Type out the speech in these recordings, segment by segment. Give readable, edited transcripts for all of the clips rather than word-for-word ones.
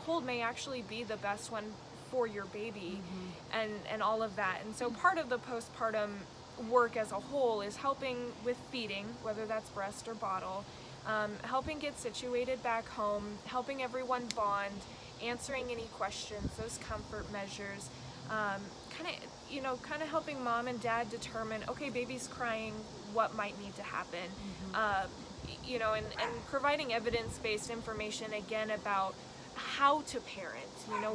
hold may actually be the best one for your baby, and all of that. And so part of the postpartum work as a whole is helping with feeding, whether that's breast or bottle, helping get situated back home, helping everyone bond, answering any questions, those comfort measures, kind of helping mom and dad determine, okay, baby's crying, what might need to happen, and providing evidence-based information again about how to parent.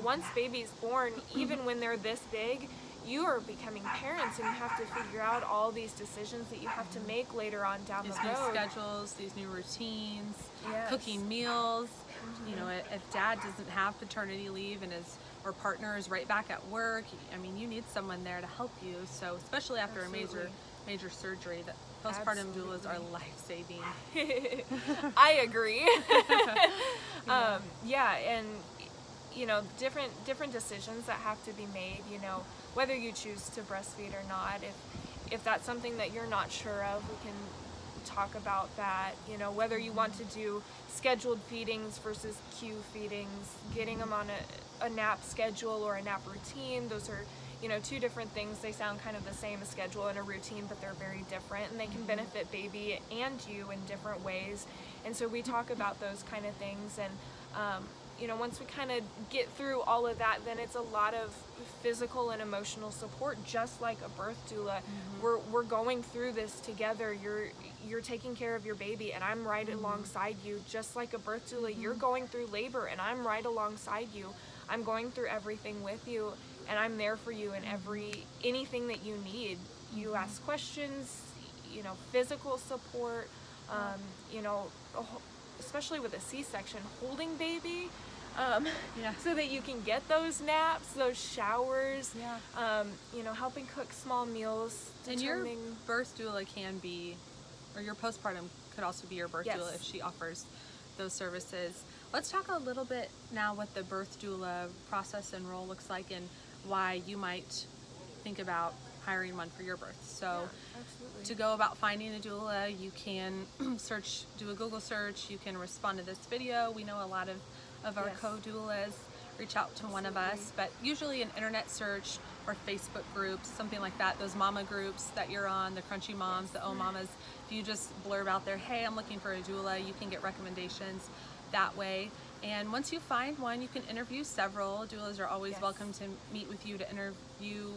Once baby's born, even when they're this big, you are becoming parents, and you have to figure out all these decisions that you have to make later on down these the road. New schedules, these new routines, Yes. cooking meals. If dad doesn't have paternity leave and or partner is right back at work, you need someone there to help you. So especially after Absolutely. a major surgery, that postpartum doulas are life-saving. I agree. And different decisions that have to be made, whether you choose to breastfeed or not. If that's something that you're not sure of, we can talk about that. Whether you want to do scheduled feedings versus cue feedings, getting them on a nap schedule or a nap routine. Those are two different things. They sound kind of the same, a schedule and a routine, but they're very different, and they can benefit baby and you in different ways. And so we talk about those kind of things. And once we kind of get through all of that, then it's a lot of physical and emotional support, just like a birth doula. We're going through this together. You're taking care of your baby, and I'm right alongside you. Just like a birth doula, you're going through labor, and I'm right alongside you. I'm going through everything with you, and I'm there for you in anything that you need. You ask questions, physical support, especially with a C-section, holding baby, so that you can get those naps, those showers, helping cook small meals. And your birth doula can be, or your postpartum could also be your birth doula if she offers those services. Let's talk a little bit now what the birth doula process and role looks like, and why you might think about hiring one for your birth. So to go about finding a doula, you can do a Google search, you can respond to this video. We know a lot of our co-doulas. Reach out to one of us, but usually an internet search or Facebook groups, something like that, those mama groups that you're on, the Crunchy Moms, the Oh Mamas, if you just blurb out there, hey, I'm looking for a doula, you can get recommendations that way. And once you find one, you can interview several. Doulas are always welcome to meet with you to interview.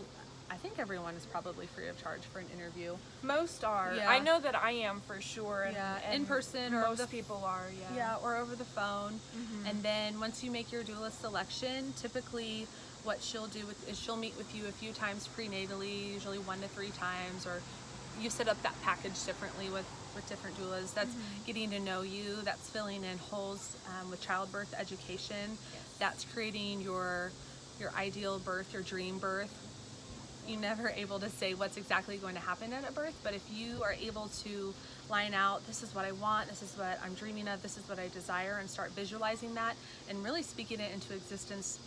I think everyone is probably free of charge for an interview. Most are. I know that I am for sure. And in person, or most people are. Or over the phone. And then once you make your doula selection, typically what she'll do is she'll meet with you a few times prenatally, usually 1 to 3 times, or you set up that package differently with different doulas. That's getting to know you, that's filling in holes with childbirth education, that's creating your ideal birth, your dream birth. You're never able to say what's exactly going to happen at a birth, but if you are able to line out, this is what I want, this is what I'm dreaming of, this is what I desire, and start visualizing that and really speaking it into existence,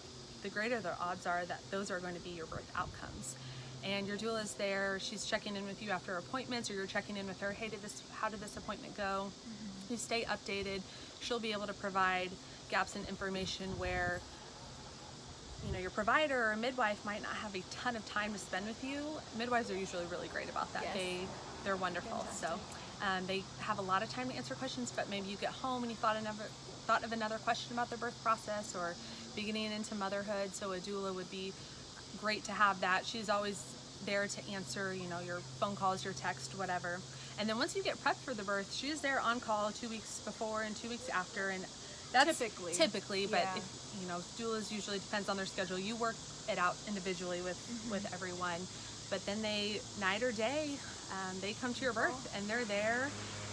the greater the odds are that those are going to be your birth outcomes. And your doula is there, she's checking in with you after appointments, or you're checking in with her, hey, how did this appointment go? You stay updated. She'll be able to provide gaps in information where your provider or midwife might not have a ton of time to spend with you. Midwives are usually really great about that. They're wonderful. Fantastic. So they have a lot of time to answer questions, but maybe you get home and you thought of another question about the birth process or beginning into motherhood. So a doula would be great to have that. She's always there to answer, your phone calls, your text, whatever. And then once you get prepped for the birth, she's there on call 2 weeks before and 2 weeks after, and that's typically, but if, doulas usually depends on their schedule. You work it out individually with everyone, but then night or day, they come to your birth and they're there.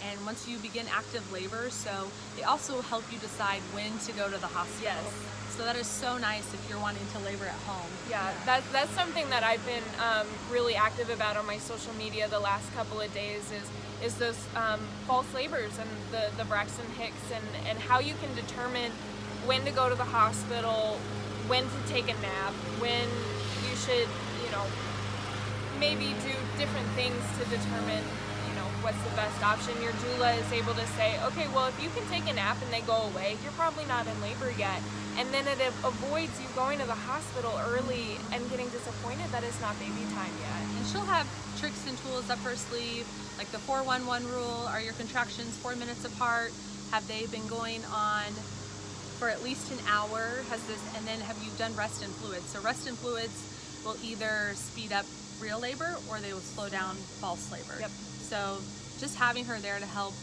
And once you begin active labor, so they also help you decide when to go to the hospital. So that is so nice if you're wanting to labor at home. That's something that I've been really active about on my social media the last couple of days is those false labors and the Braxton Hicks, and how you can determine when to go to the hospital, when to take a nap, when you should, maybe do different things to determine, what's the best option, your doula is able to say, okay, well, if you can take a nap and they go away, you're probably not in labor yet. And then it avoids you going to the hospital early and getting disappointed that it's not baby time yet. And she'll have tricks and tools up her sleeve, like the 4-1-1 rule. Are your contractions 4 minutes apart? Have they been going on for at least an hour? And then have you done rest and fluids? So rest and fluids will either speed up real labor or they will slow down false labor. Yep. So just having her there to help,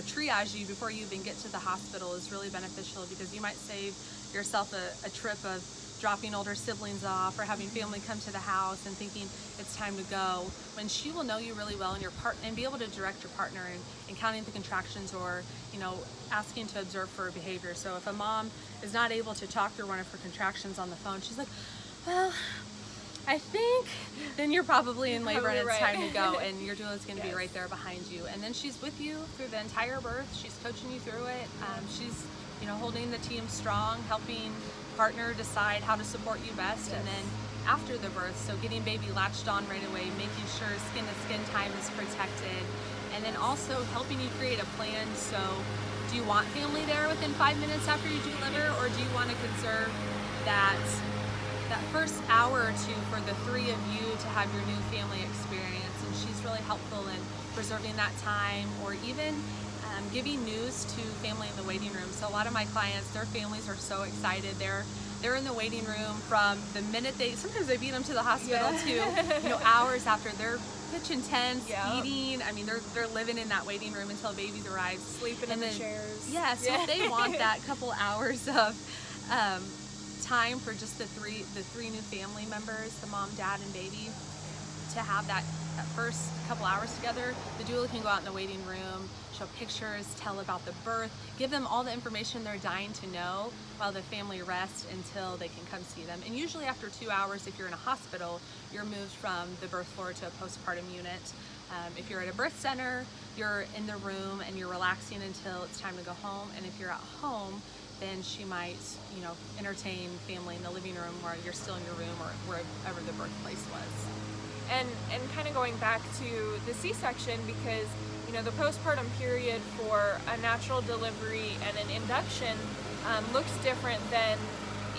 triage you before you even get to the hospital is really beneficial, because you might save yourself a trip of dropping older siblings off or having family come to the house and thinking it's time to go, when she will know you really well and your partner, and be able to direct your partner in counting the contractions, or asking to observe for behavior. So if a mom is not able to talk through one of her contractions on the phone, she's like, well, I think, then you're probably in labor and it's time to go, and your doula is going to be right there behind you. And then she's with you through the entire birth. She's coaching you through it. She's holding the team strong, helping partner decide how to support you best. And then after the birth, so getting baby latched on right away, making sure skin to skin time is protected, and then also helping you create a plan. So do you want family there within 5 minutes after you deliver, or do you want to conserve that first hour or two for the 3 of you to have your new family experience? And she's really helpful in preserving that time, or even giving news to family in the waiting room. So a lot of my clients, their families are so excited. They're in the waiting room from the minute sometimes they beat them to the hospital to hours after. They're pitching tents, eating. I mean, they're living in that waiting room until babies arrive, sleeping in the chairs. Yeah, so if they want that couple hours of time for just the three new family members, the mom, dad, and baby, to have that first couple hours together, the doula can go out in the waiting room, show pictures, tell about the birth, give them all the information they're dying to know while the family rests until they can come see them. And usually after 2 hours, if you're in a hospital, you're moved from the birth floor to a postpartum unit. If you're at a birth center, you're in the room and you're relaxing until it's time to go home. And if you're at home, then she might, entertain family in the living room, where you're still in your room, or wherever the birthplace was. And kind of going back to the C-section, because the postpartum period for a natural delivery and an induction looks different than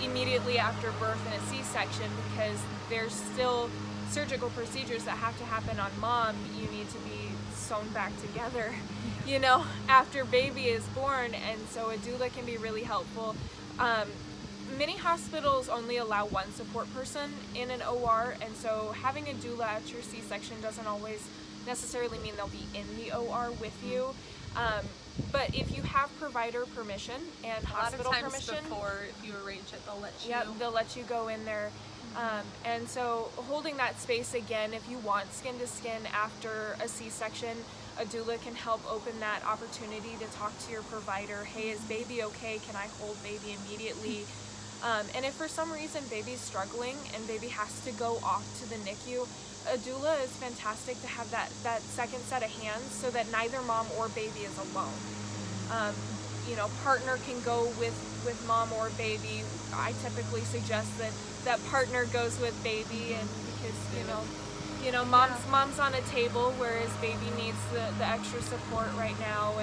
immediately after birth and a C-section, because there's still surgical procedures that have to happen on mom. You need to be sewn back together, after baby is born, and so a doula can be really helpful. Many hospitals only allow one support person in an OR, and so having a doula at your C-section doesn't always necessarily mean they'll be in the OR with you. But if you have provider permission and hospital permission, a lot of times before you arrange it, they'll let you. Yep, they'll let you go in there. And so holding that space again, if you want skin to skin after a C-section, a doula can help open that opportunity to talk to your provider. Hey, is baby okay? Can I hold baby immediately? And if for some reason baby's struggling and baby has to go off to the NICU, a doula is fantastic to have that second set of hands, so that neither mom or baby is alone. Partner can go with mom or baby. I typically suggest that partner goes with baby, and because mom's on a table, whereas baby needs the extra support right now,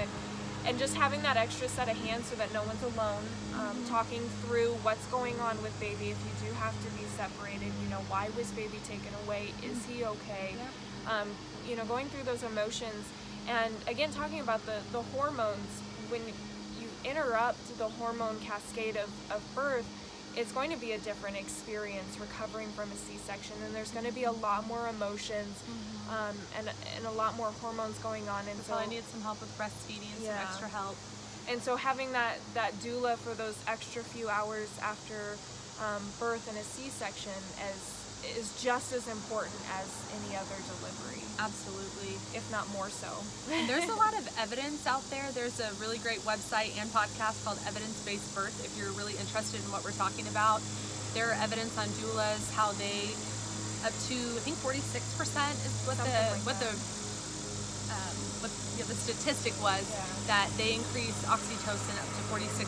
and just having that extra set of hands so that no one's alone, talking through what's going on with baby. If you do have to be separated, why was baby taken away? Is he okay? Going through those emotions, and again, talking about the hormones. When you interrupt the hormone cascade of birth, it's going to be a different experience recovering from a C-section, and there's going to be a lot more emotions, and a lot more hormones going on. And so I need some help with breastfeeding, some extra help. And so having that doula for those extra few hours after birth and a C-section is just as important as any other delivery. Absolutely. If not more so. And there's a lot of evidence out there. There's a really great website and podcast called Evidence-Based Birth, if you're really interested in what we're talking about. There are evidence on doulas, how they, up to, I think 46% is what the statistic was, that they increase oxytocin up to 46%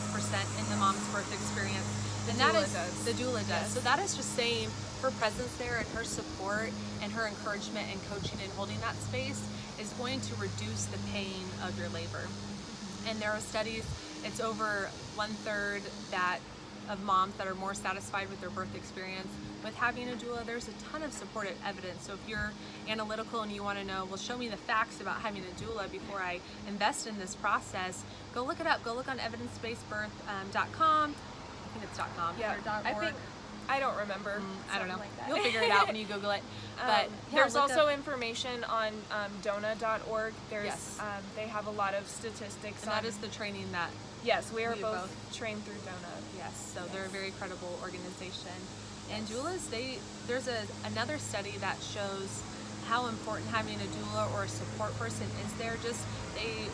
in the mom's birth experience. And that is the doula does. So that is just saying her presence there and her support and her encouragement and coaching and holding that space is going to reduce the pain of your labor. And there are studies, it's over 1/3 that of moms that are more satisfied with their birth experience with having a doula. There's a ton of supported evidence. So if you're analytical and you want to know, well, show me the facts about having a doula before I invest in this process, go look it up. Go look on evidencebased.com. I think it's .com Yeah, or .org. I don't remember. I don't know. Like that. You'll figure it out when you Google it. But yeah, there's look also up- information on doula.org. There's Yes. they have a lot of statistics. and that is the training that, yes, we are we both both- trained through DONA. yes, so they're a very credible organization. And doulas, there's another study that shows how important having a doula or a support person is there. They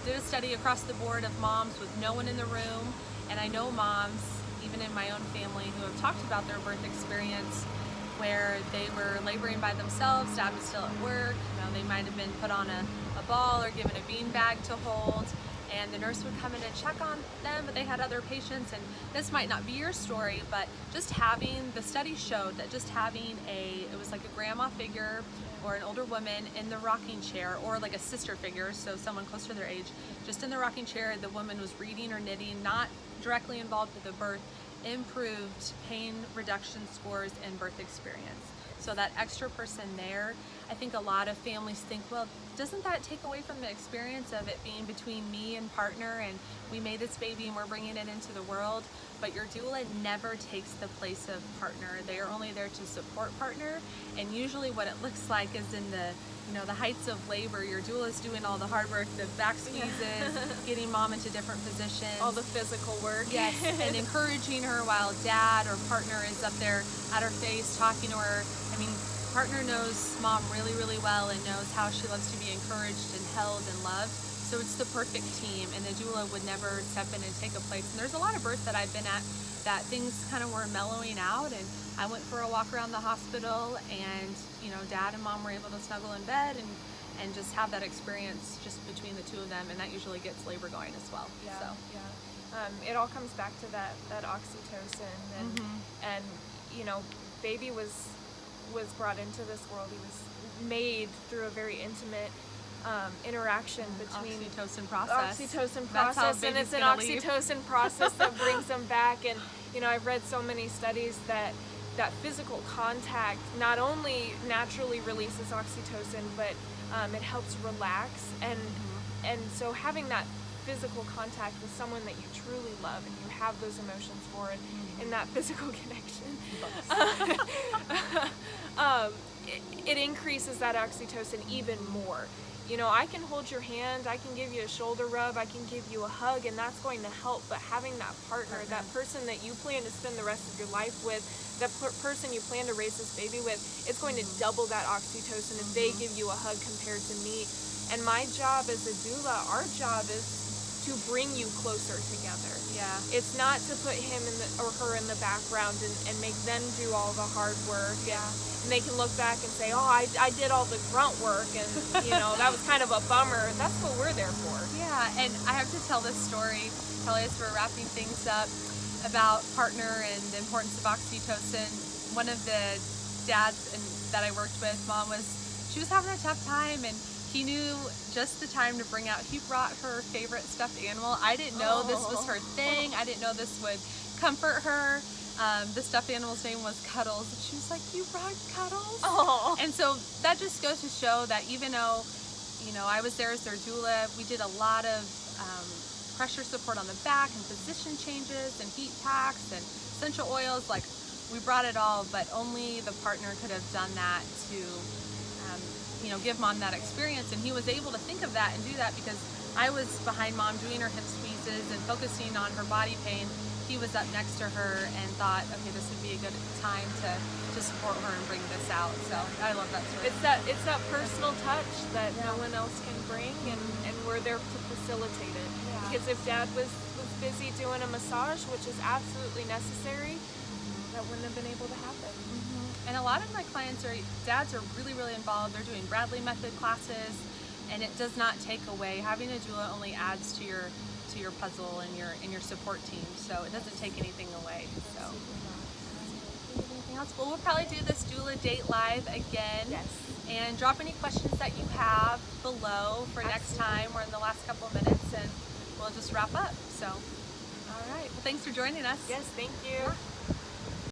did a study across the board of moms with no one in the room, and I know moms, even in my own family, who have talked about their birth experience where they were laboring by themselves, dad was still at work, they might have been put on a ball or given a bean bag to hold, and the nurse would come in and check on them, but they had other patients. And this might not be your story, but just having, the study showed that just having it was like a grandma figure or an older woman in the rocking chair, or like a sister figure, so someone close to their age, just in the rocking chair, the woman was reading or knitting, not directly involved with the birth, improved pain reduction scores and birth experience. So that extra person there, I think a lot of families think, well, doesn't that take away from the experience of it being between me and partner, and we made this baby and we're bringing it into the world? But your doula never takes the place of partner. They are only there to support partner, and usually what it looks like is in the heights of labor, your doula is doing all the hard work, the back squeezes, getting mom into different positions. All the physical work. Yes, and encouraging her while dad or partner is up there at her face talking to her. I mean, partner knows mom really, really well and knows how she loves to be encouraged and held and loved. So it's the perfect team, and the doula would never step in and take a place. And there's a lot of births that I've been at that things kind of were mellowing out, and I went for a walk around the hospital, and dad and mom were able to snuggle in bed and just have that experience just between the two of them, and that usually gets labor going as well. Yeah, So. yeah. It all comes back to that oxytocin, and baby was brought into this world. He was made through a very intimate interaction between Oxytocin process. That's how baby's and it's an gonna leave. oxytocin process that brings them back. And I've read so many studies that physical contact not only naturally releases oxytocin, but it helps relax, and so having that physical contact with someone that you truly love and you have those emotions for, and that physical connection, it increases that oxytocin even more. I can hold your hand, I can give you a shoulder rub, I can give you a hug, and that's going to help. But having that partner, that person that you plan to spend the rest of your life with, that person you plan to raise this baby with, it's going to double that oxytocin if they give you a hug compared to me. And my job as a doula, our job is to bring you closer together. Yeah. It's not to put him or her in the background and make them do all the hard work. Yeah. And they can look back and say, oh, I did all the grunt work, and that was kind of a bummer. That's what we're there for. Yeah, and I have to tell this story, probably as we're wrapping things up, about partner and the importance of oxytocin. One of the dads that I worked with, she was having a tough time, and he knew just the time to bring out, he brought her favorite stuffed animal. I didn't know this was her thing. I didn't know this would comfort her. The stuffed animal's name was Cuddles. And she was like, you brought Cuddles? Oh. And so that just goes to show that even though, I was there as their doula, we did a lot of pressure support on the back and position changes and heat packs and essential oils. Like, we brought it all, but only the partner could have done that to give mom that experience. And he was able to think of that and do that because I was behind mom doing her hip squeezes and focusing on her body pain. He was up next to her and thought, okay, this would be a good time to support her and bring this out. So I love that story. It's that personal touch that no one else can bring, and we're there to facilitate it. Yeah. Because if dad was busy doing a massage, which is absolutely necessary, that wouldn't have been able to happen. And a lot of my clients dads are really, really involved. They're doing Bradley method classes, and it does not take away. Having a doula only adds to your puzzle and your support team. So it doesn't take anything away. So anything else? Well, we'll probably do this Doula Date Live again. Yes. And drop any questions that you have below for next time or in the last couple of minutes, and we'll just wrap up. So, all right. Well, thanks for joining us. Yes, thank you. Yeah.